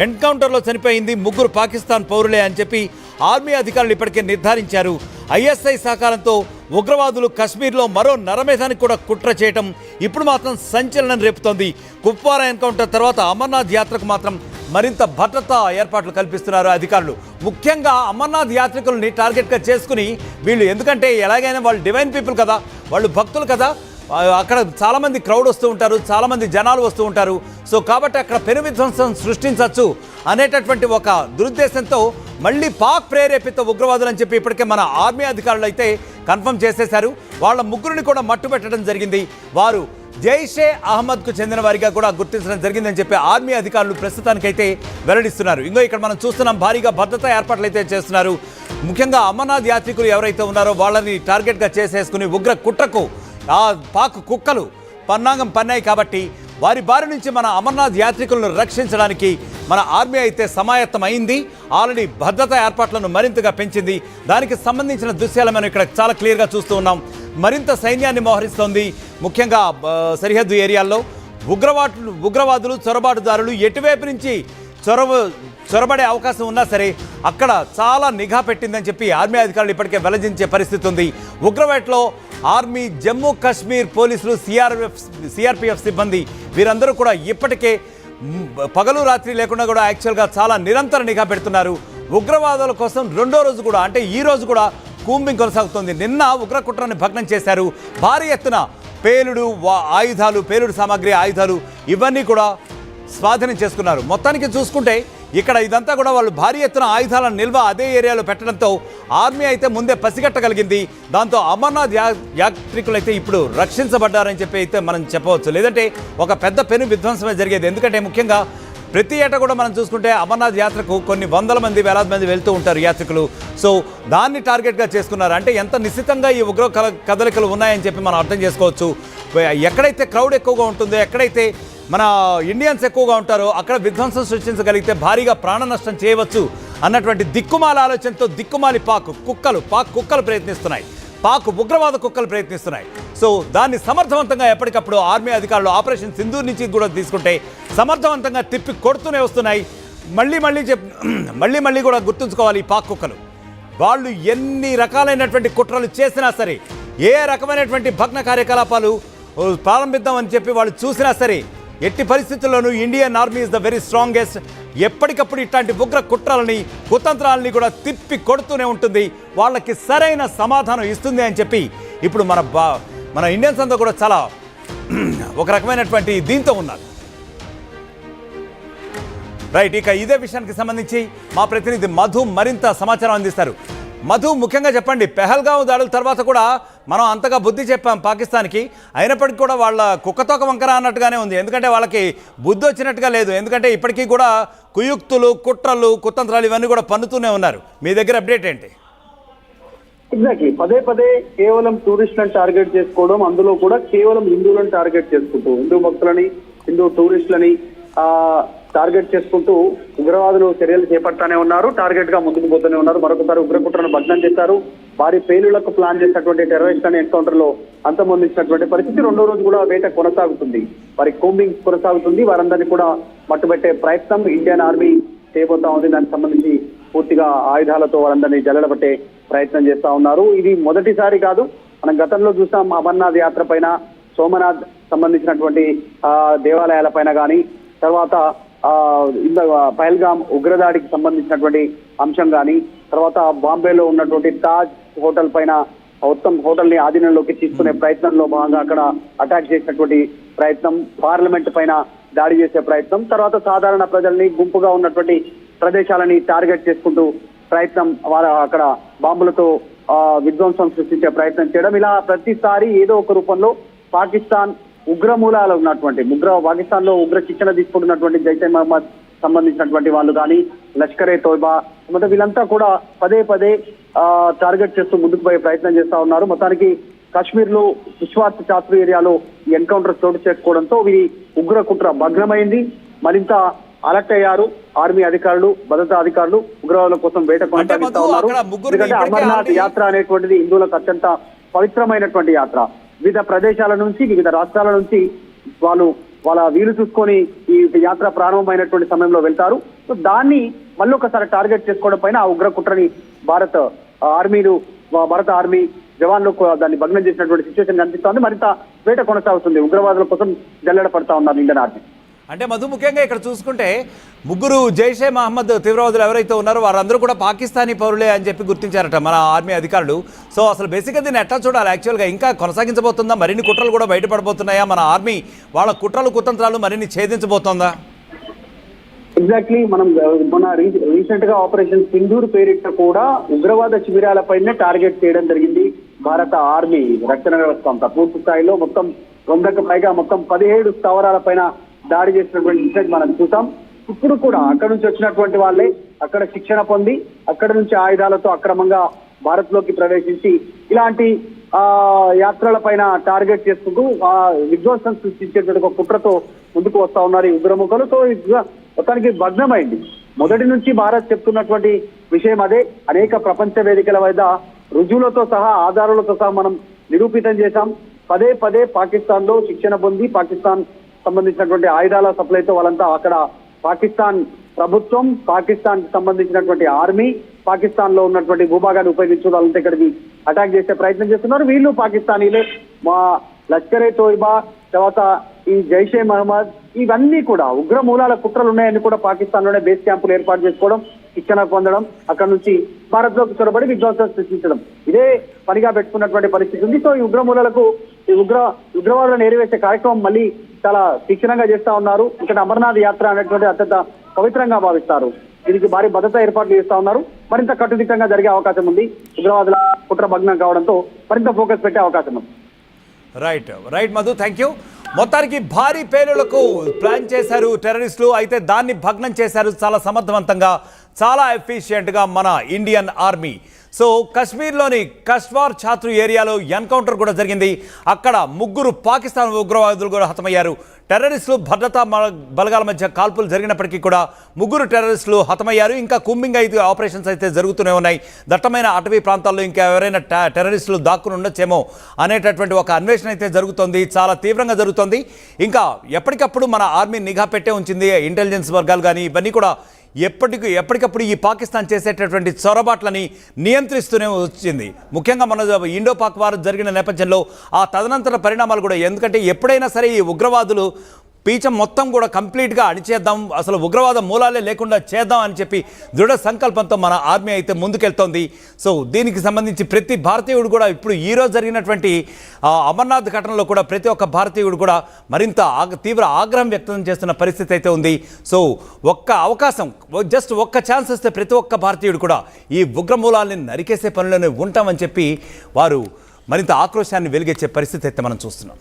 ఎన్కౌంటర్లో చనిపోయింది ముగ్గురు పాకిస్తాన్ పౌరులే అని చెప్పి ఆర్మీ అధికారులు ఇప్పటికే నిర్ధారించారు. ఐఎస్ఐ సహకారంతో ఉగ్రవాదులు కశ్మీర్లో మరో నరమేధానికి కూడా కుట్ర చేయటం ఇప్పుడు మాత్రం సంచలనం రేపుతోంది. కుప్వారా ఎన్కౌంటర్ తర్వాత అమర్నాథ్ యాత్రకు మాత్రం మరింత భద్రతా ఏర్పాట్లు కల్పిస్తున్నారు అధికారులు. ముఖ్యంగా అమర్నాథ్ యాత్రికుల్ని టార్గెట్గా చేసుకుని వీళ్ళు, ఎందుకంటే ఎలాగైనా వాళ్ళు డివైన్ పీపుల్ కదా, వాళ్ళు భక్తులు కదా, అక్కడ చాలామంది క్రౌడ్ వస్తూ ఉంటారు, చాలామంది జనాలు వస్తూ ఉంటారు. సో కాబట్టి అక్కడ పెను విధ్వంసం సృష్టించవచ్చు అనేటటువంటి ఒక దురుద్దేశంతో మళ్ళీ పాక్ ప్రేరేపిత ఉగ్రవాదులు అని చెప్పి ఇప్పటికే మన ఆర్మీ అధికారులు అయితే కన్ఫర్మ్ చేసేశారు. వాళ్ళ ముగ్గురిని కూడా మట్టుపెట్టడం జరిగింది. వారు జైషే అహ్మద్కు చెందిన వారిగా కూడా గుర్తించడం జరిగిందని చెప్పి ఆర్మీ అధికారులు ప్రస్తుతానికైతే వెల్లడిస్తున్నారు. ఇంకో ఇక్కడ మనం చూస్తున్నాం, భారీగా భద్రతా ఏర్పాట్లు అయితే చేస్తున్నారు. ముఖ్యంగా అమర్నాథ్ యాత్రికులు ఎవరైతే ఉన్నారో వాళ్ళని టార్గెట్గా చేసేసుకుని ఉగ్ర కుట్రకు ఆ పాక్ కుక్కలు పన్నాగం పన్నాయి. కాబట్టి వారి బారి నుంచి మన అమర్నాథ్ యాత్రికులను రక్షించడానికి మన ఆర్మీ అయితే సమాయత్తం అయింది. ఆల్రెడీ భద్రతా ఏర్పాట్లను మరింతగా పెంచింది. దానికి సంబంధించిన దృశ్యాలు మనం ఇక్కడ చాలా క్లియర్గా చూస్తూ ఉన్నాం. మరింత సైన్యాన్ని మోహరిస్తోంది. ముఖ్యంగా సరిహద్దు ఏరియాల్లో ఉగ్రవాదులు చొరబాటుదారులు ఎటువైపు నుంచి చొరబడే అవకాశం ఉన్నా సరే అక్కడ చాలా నిఘా పెట్టిందని చెప్పి ఆర్మీ అధికారులు ఇప్పటికే వెల్లడించే పరిస్థితి ఉంది. ఉగ్రవేటలో ఆర్మీ, జమ్మూ కాశ్మీర్ పోలీసులు, సిఆర్పిఎఫ్ సిబ్బంది వీరందరూ కూడా ఇప్పటికే పగలు రాత్రి లేకుండా కూడా యాక్చువల్గా చాలా నిరంతర నిఘా పెడుతున్నారు. ఉగ్రవాదుల కోసం రెండో రోజు కూడా, అంటే ఈ రోజు కూడా కూంబింగ్ కొనసాగుతోంది. నిన్న ఉగ్రకుట్రని భగ్నం చేశారు. భారీ ఎత్తున పేలుడు ఆయుధాలు, పేలుడు సామాగ్రి, ఆయుధాలు ఇవన్నీ కూడా స్వాధీనం చేసుకున్నారు. మొత్తానికి చూసుకుంటే ఇక్కడ ఇదంతా కూడా వాళ్ళు భారీ ఎత్తున ఆయుధాలను నిల్వ అదే ఏరియాలో పెట్టడంతో ఆర్మీ అయితే ముందే పసిగట్టగలిగింది. దాంతో అమర్నాథ్ యాత్రికులు అయితే ఇప్పుడు రక్షించబడ్డారని చెప్పి అయితే మనం చెప్పవచ్చు. లేదంటే ఒక పెద్ద పెను విధ్వంసమే జరిగేది. ఎందుకంటే ముఖ్యంగా ప్రతి ఏటా కూడా మనం చూసుకుంటే అమర్నాథ్ యాత్రకు కొన్ని వందల మంది, వేలాది మంది వెళ్తూ ఉంటారు యాత్రికులు. సో దాన్ని టార్గెట్గా చేసుకున్నారు. అంటే ఎంత నిశ్చితంగా ఈ ఉగ్ర కదలికలు ఉన్నాయని చెప్పి మనం అర్థం చేసుకోవచ్చు. ఎక్కడైతే క్రౌడ్ ఎక్కువగా ఉంటుందో, ఎక్కడైతే మన ఇండియన్స్ ఎక్కువగా ఉంటారో అక్కడ విధ్వంసం సృష్టించగలిగితే భారీగా ప్రాణ నష్టం చేయవచ్చు అన్నటువంటి దిక్కుమాల ఆలోచనతో దిక్కుమాలి పాక్ కుక్కలు ప్రయత్నిస్తున్నాయి. పాక్ ఉగ్రవాద కుక్కలు ప్రయత్నిస్తున్నాయి. సో దాన్ని సమర్థవంతంగా ఎప్పటికప్పుడు ఆర్మీ అధికారులు ఆపరేషన్ సింధూర్ నుంచి కూడా తీసుకుంటే సమర్థవంతంగా తిప్పి కొడుతూనే వస్తున్నాయి. మళ్ళీ కూడా గుర్తుంచుకోవాలి, ఈ పాక్ కుక్కలు వాళ్ళు ఎన్ని రకాలైనటువంటి కుట్రలు చేసినా సరే, ఏ రకమైనటువంటి భగ్న కార్యకలాపాలు ప్రారంభిద్దామని చెప్పి వాళ్ళు చూసినా సరే ఎట్టి పరిస్థితుల్లోనూ Indian army is the very strongest. ఎప్పటికప్పుడు ఇట్లాంటి ఉగ్ర కుట్రలని, కుతంత్రాలని కూడా తిప్పి కొడుతూనే ఉంటుంది. వాళ్ళకి సరైన సమాధానం ఇస్తుంది అని చెప్పి ఇప్పుడు మన ఇండియన్స్ అంతా కూడా చాలా ఒక రకమైనటువంటి దీంతో ఉన్నారు. రైట్, ఇక ఇదే విషయానికి సంబంధించి మా ప్రతినిధి మధు మరింత సమాచారం అందిస్తారు. మధు, ముఖ్యంగా చెప్పండి, పెహల్గాం దాడుల తర్వాత కూడా మనం అంతగా బుద్ధి చెప్పాం పాకిస్తాన్కి, అయినప్పటికీ కూడా వాళ్ళ కుక్కతోక వంకర అన్నట్టుగానే ఉంది. ఎందుకంటే వాళ్ళకి బుద్ధి వచ్చినట్టుగా లేదు. ఎందుకంటే ఇప్పటికీ కూడా కుయుక్తులు, కుట్రలు, కుతంత్రాలు ఇవన్నీ కూడా పన్నుతూనే ఉన్నారు. మీ దగ్గర అప్డేట్ ఏంటి? ఎగ్జాక్ట్లీ, పదే కేవలం టూరిస్టులను టార్గెట్ చేసుకోవడం, అందులో కూడా కేవలం హిందువులను టార్గెట్ చేసుకుంటూ, హిందూ భక్తులని, హిందూ టూరిస్టులని టార్గెట్ చేసుకుంటూ ఉగ్రవాదులు చర్యలు చేపడతానే ఉన్నారు. టార్గెట్ గా ముందుకు పోతూనే ఉన్నారు. మరొకసారి ఉగ్రకుట్రను భగ్నం చేశారు. భారీ పేలుళ్లకు ప్లాన్ చేసినటువంటి టెర్రరిస్ట్ అనే ఎన్కౌంటర్ లో అంతమొందించినటువంటి పరిస్థితి. రెండో రోజు కూడా వేట కొనసాగుతుంది, వారి కూంబింగ్ కొనసాగుతుంది. వారందరినీ కూడా మట్టుబెట్టే ప్రయత్నం ఇండియన్ ఆర్మీ చేయబోతా ఉంది. దానికి సంబంధించి పూర్తిగా ఆయుధాలతో వారందరినీ జల్లెడబట్టే ప్రయత్నం చేస్తా ఉన్నారు. ఇది మొదటిసారి కాదు. మనం గతంలో చూసాం, అమర్నాథ్ యాత్ర పైన, సోమనాథ్ సంబంధించినటువంటి దేవాలయాల పైన కానీ, తర్వాత పహల్గాం ఉగ్రదాడికి సంబంధించినటువంటి అంశం కానీ, తర్వాత బాంబేలో ఉన్నటువంటి తాజ్ హోటల్ పైన మొత్తం హోటల్ ని ఆధీనంలోకి తీసుకునే ప్రయత్నంలో భాగంగా అక్కడ అటాక్ చేసినటువంటి ప్రయత్నం, పార్లమెంట్ పైన దాడి చేసే ప్రయత్నం, తర్వాత సాధారణ ప్రజల్ని, గుంపుగా ఉన్నటువంటి ప్రదేశాలని టార్గెట్ చేసుకుంటూ ప్రయత్నం, వారు అక్కడ బాంబులతో విధ్వంసం సృష్టించే ప్రయత్నం చేయడం, ఇలా ప్రతిసారి ఏదో ఒక రూపంలో పాకిస్తాన్ ఉగ్రమూలాలు ఉన్నటువంటి పాకిస్తాన్ లో ఉగ్ర శిక్షణ తీసుకుంటున్నటువంటి జైషే మహమ్మద్ సంబంధించినటువంటి వాళ్ళు కానీ, లష్కరే తోయిబా, మొత్తం వీళ్ళంతా కూడా పదే టార్గెట్ చేస్తూ ముందుకు పోయే ప్రయత్నం చేస్తా ఉన్నారు. మొత్తానికి కాశ్మీర్ లో విశ్వాస్ చాత్రు ఏరియాలో ఎన్కౌంటర్ చోటు చేసుకోవడంతో ఈ ఉగ్ర కుట్ర భగ్నమైంది. మరింత అలర్ట్ అయ్యారు ఆర్మీ అధికారులు, భద్రతా అధికారులు. ఉగ్రవాదుల కోసం వేట కొనసాగిస్తా ఉన్నారు. ఎందుకంటే అమర్నాథ్ యాత్ర అనేటువంటిది హిందువులకు అత్యంత పవిత్రమైనటువంటి యాత్ర. వివిధ ప్రదేశాల నుంచి, వివిధ రాష్ట్రాల నుంచి వాళ్ళు వాళ్ళ వీలు చూసుకొని ఈ యాత్ర ప్రారంభమైనటువంటి సమయంలో వెళ్తారు. సో దాన్ని మళ్ళీ ఒకసారి టార్గెట్ చేసుకోవడం పైన ఆ ఉగ్ర కుట్రని భారత ఆర్మీ జవాన్లు దాన్ని భగ్నం చేసినటువంటి సిచ్యువేషన్ కనిపిస్తోంది. మరింత వేట కొనసాగుతుంది. ఉగ్రవాదుల కోసం జల్లెడ పడతా ఉన్నారు ఇండియన్ ఆర్మీ. అంటే మధు, ముఖ్యంగా ఇక్కడ చూసుకుంటే ముగ్గురు జైషే మహమ్మద్ తీవ్రవాదులు ఎవరైతే ఉన్నారో వారందరూ కూడా పాకిస్తానీ పౌరులే అని చెప్పి గుర్తించారట మన ఆర్మీ అధికారులు. సో అసలు బేసిక్గా దీన్ని ఎట్లా చూడాలి? యాక్చువల్గా ఇంకా కొనసాగించబోతుందా? మరిన్ని కుట్రలు కూడా బయటపడబోతున్నాయా? మన ఆర్మీ వాళ్ళ కుట్రలు కుతంత్రాలు మరిన్ని ఛేదించబోతోందా? ఎగ్జాక్ట్లీ. మనం మన రీసెంట్ గా ఆపరేషన్ సింధూర్ పేరిట కూడా ఉగ్రవాద శిబిరాలపైనే టార్గెట్ చేయడం జరిగింది భారత ఆర్మీ రక్షణ వ్యవస్థ అంతా. పూర్తి స్థాయిలో మొత్తం 100కు పైగా మొత్తం 17 స్థావరాల పైన దాడి చేసినటువంటి ఇన్సిడెంట్ మనం చూసాం. ఇప్పుడు కూడా అక్కడ నుంచి వచ్చినటువంటి వాళ్ళే అక్కడ శిక్షణ పొంది అక్కడ నుంచి ఆయుధాలతో అక్రమంగా భారత్ లోకి ప్రవేశించి ఇలాంటి యాత్రల పైన టార్గెట్ చేసుకుంటూ విధ్వంసం సృష్టించేటువంటి ఒక కుట్రతో ముందుకు వస్తా ఉన్నారు ఈ ఉగ్రముఖులు. సో మొత్తానికి భగ్నమైంది. మొదటి నుంచి భారత్ చెప్తున్నటువంటి విషయం అదే. అనేక ప్రపంచ వేదికల వద్ద రుజువులతో సహా ఆధారాలతో సహా మనం నిరూపితం చేశాం. పదే పాకిస్తాన్ లో శిక్షణ పొంది పాకిస్తాన్ సంబంధించినటువంటి ఆయుధాల సప్లైతో వాళ్ళంతా అక్కడ పాకిస్తాన్ ప్రభుత్వం, పాకిస్తాన్ సంబంధించినటువంటి ఆర్మీ, పాకిస్తాన్ లో ఉన్నటువంటి భూభాగాన్ని ఉపయోగించుకుని వాళ్ళంతా ఇక్కడికి అటాక్ చేసే ప్రయత్నం చేస్తున్నారు. వీళ్ళు పాకిస్తానీలే. మా లష్కరే తోయిబా, తర్వాత ఈ జైషే మహమ్మద్, ఇవన్నీ కూడా ఉగ్ర మూలాల కుట్రలు ఉన్నాయని కూడా పాకిస్తాన్ లోనే బేస్ క్యాంపులు ఏర్పాటు చేసుకోవడం, శిక్షణ పొందడం, అక్కడ నుంచి భారత్ లోకి చొరబడి విధ్వంసం సృష్టించడం, ఇదే పనిగా పెట్టుకున్నటువంటి పరిస్థితి ఉంది. సో ఈ ఉగ్రమూలాలకు ఈ ఉగ్రవాదులను ఏరివేసే కార్యక్రమం మళ్ళీ చాలా తీక్షణంగా చేస్తా ఉన్నారు. ఇక్కడ అమర్నాథ్ యాత్ర అనేటువంటి అత్యంత పవిత్రంగా భావిస్తారు. దీనికి భారీ భద్రతా ఏర్పాట్లు చేస్తా ఉన్నారు. మరింత కట్టుదిట్టంగా జరిగే అవకాశం ఉంది. ఉగ్రవాదుల కుట్ర భగ్నం కావడంతో మరింత ఫోకస్ పెట్టే అవకాశం ఉంది. Right Madhu, thank you. మొత్తానికి భారీ పేలుళ్లకు ప్లాన్ చేశారు టెర్రరిస్టులు. అయితే దాన్ని భగ్నం చేశారు చాలా సమర్థవంతంగా, చాలా ఎఫిషియెంట్గా మన ఇండియన్ ఆర్మీ. సో కాశ్మీర్లోని కష్వార్ ఛాత్రు ఏరియాలో ఎన్కౌంటర్ కూడా జరిగింది. అక్కడ 3 పాకిస్తాన్ ఉగ్రవాదులు కూడా హతమయ్యారు. టెర్రరిస్టులు భద్రతా బలగాల మధ్య కాల్పులు జరిగినప్పటికీ కూడా 3 టెర్రరిస్టులు హతమయ్యారు. ఇంకా కూంబింగ్ ఆపరేషన్స్ అయితే జరుగుతూనే ఉన్నాయి. దట్టమైన అటవీ ప్రాంతాల్లో ఇంకా ఎవరైనా టెర్రరిస్టులు దాక్కుని ఉండొచ్చేమో అనేటటువంటి ఒక అన్వేషణ అయితే జరుగుతోంది. చాలా తీవ్రంగా జరుగుతోంది. ఇంకా ఎప్పటికప్పుడు మన ఆర్మీ నిఘా పెట్టే ఉంచింది. ఇంటెలిజెన్స్ వర్గాలు కానీ ఇవన్నీ కూడా ఎప్పటికప్పుడు ఈ పాకిస్తాన్ చేసేటటువంటి చొరబాట్లని నియంత్రిస్తూనే వచ్చింది. ముఖ్యంగా మన ఇండో పాక్ వార్ జరిగిన నేపథ్యంలో ఆ తదనంతర పరిణామాలు కూడా. ఎందుకంటే ఎప్పుడైనా సరే ఈ ఉగ్రవాదులు పీచం మొత్తం కూడా కంప్లీట్గా అణిచేద్దాం, అసలు ఉగ్రవాద మూలాలే లేకుండా చేద్దాం అని చెప్పి దృఢ సంకల్పంతో మన ఆర్మీ అయితే ముందుకెళ్తోంది. సో దీనికి సంబంధించి ప్రతి భారతీయుడు కూడా ఇప్పుడు ఈరోజు జరిగినటువంటి అమర్నాథ్ ఘటనలో కూడా ప్రతి ఒక్క భారతీయుడు కూడా మరింత తీవ్ర ఆగ్రహం వ్యక్తం చేస్తున్న పరిస్థితి అయితే ఉంది. సో ఒక్క అవకాశం, జస్ట్ ఒక్క ఛాన్స్ వస్తే ప్రతి ఒక్క భారతీయుడు కూడా ఈ ఉగ్రమూలాల్ని నరికేసే పనిలోనే ఉంటామని చెప్పి వారు మరింత ఆక్రోశాన్ని వెలిగించే పరిస్థితి అయితే మనం చూస్తున్నాం.